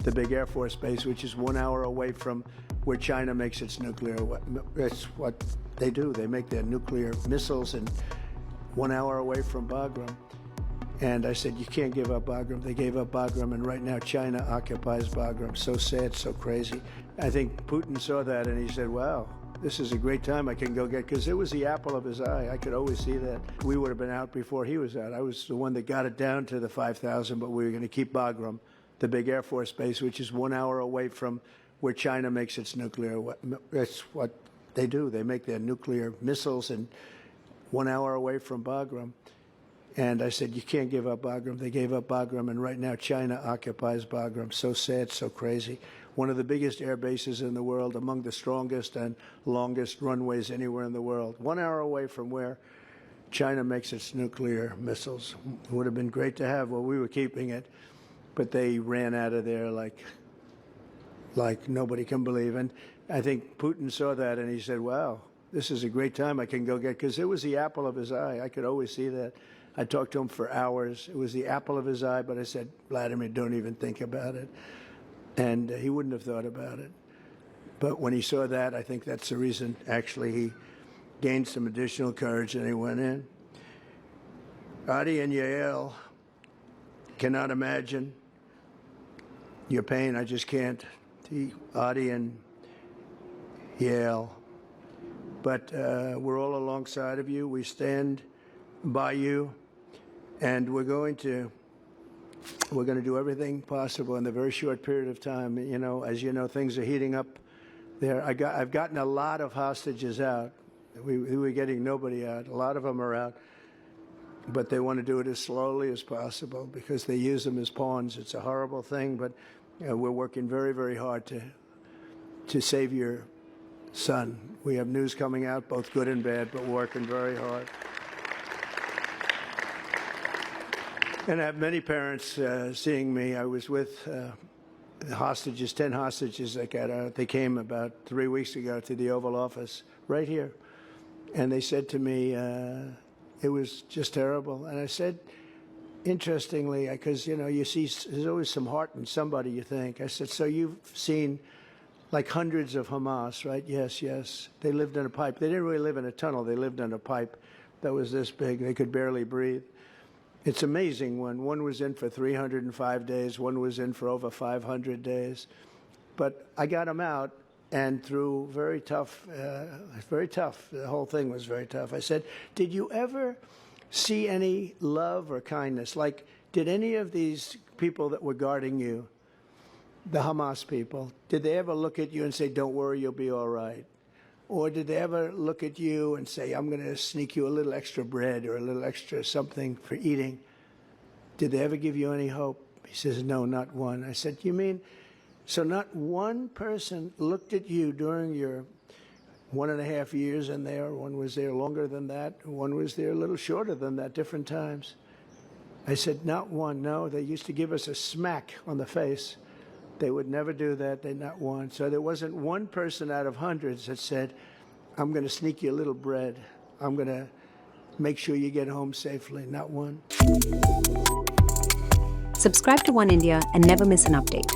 the big Airforce base, which is 1 hour away from where China makes its nuclear. That's what they do. They make their nuclear missiles, and 1 hour away from Bagram. And I said, you can't give up Bagram. They gave up Bagram, and right now China occupies Bagram. So sad, so crazy. I think Putin saw that, and he said, wow, this is a great time I can go get, because it was the apple of his eye. I could always see that. We would have been out before he was out. I was the one that got it down to the 5,000, but we were going to keep Bagram, the big Air Force base, which is 1 hour away from where China makes its nuclear. That's what they do. They make their nuclear missiles, and 1 hour away from Bagram. And I said, you can't give up Bagram. They gave up Bagram, and right now China occupies Bagram. So sad, so crazy. One of the biggest air bases in the world, among the strongest and longest runways anywhere in the world. 1 hour away from where China makes its nuclear missiles. It would have been great to have. Well, we were keeping it, but they ran out of there like nobody can believe. And I think Putin saw that, and he said, wow, this is a great time I can go get, because it was the apple of his eye. I could always see that. I talked to him for hours. It was the apple of his eye, but I said, Vladimir, don't even think about it. And he wouldn't have thought about it. But when he saw that, I think that's the reason, actually, he gained some additional courage and he went in. Adi and Yael cannot imagine your pain. I just can't. Adi and Yael. But we're all alongside of you. We stand by you. And we're going to do everything possible in a very short period of time. You know, as you know, things are heating up there. I've gotten a lot of hostages out. We were getting nobody out. A lot of them are out. But they want to do it as slowly as possible because they use them as pawns. It's a horrible thing, but we're working very, very hard to save your son. We have news coming out, both good and bad, but we're working very hard. And I have many parents seeing me. I was with hostages, 10 hostages that got out. They came about 3 weeks ago to the Oval Office right here. And they said to me, it was just terrible. And I said, interestingly, because, you know, you see there's always some heart in somebody, you think. I said, so you've seen like hundreds of Hamas, right? Yes, yes. They lived in a pipe. They didn't really live in a tunnel. They lived in a pipe that was this big. They could barely breathe. It's amazing when one was in for 305 days, one was in for over 500 days. But I got them out, and through very tough, the whole thing was very tough. I said, did you ever see any love or kindness? Like, did any of these people that were guarding you, the Hamas people, did they ever look at you and say, don't worry, you'll be all right? Or did they ever look at you and say, I'm going to sneak you a little extra bread or a little extra something for eating? Did they ever give you any hope? He says, no, not one. I said, you mean, so not one person looked at you during your 1.5 years in there? One was there longer than that. One was there a little shorter than that, different times. I said, not one. No, they used to give us a smack on the face. They would never do that. They not one. So there wasn't one person out of hundreds that said, I'm going to sneak you a little bread. I'm going to make sure you get home safely. Not one. Subscribe to Oneindia and never miss an update.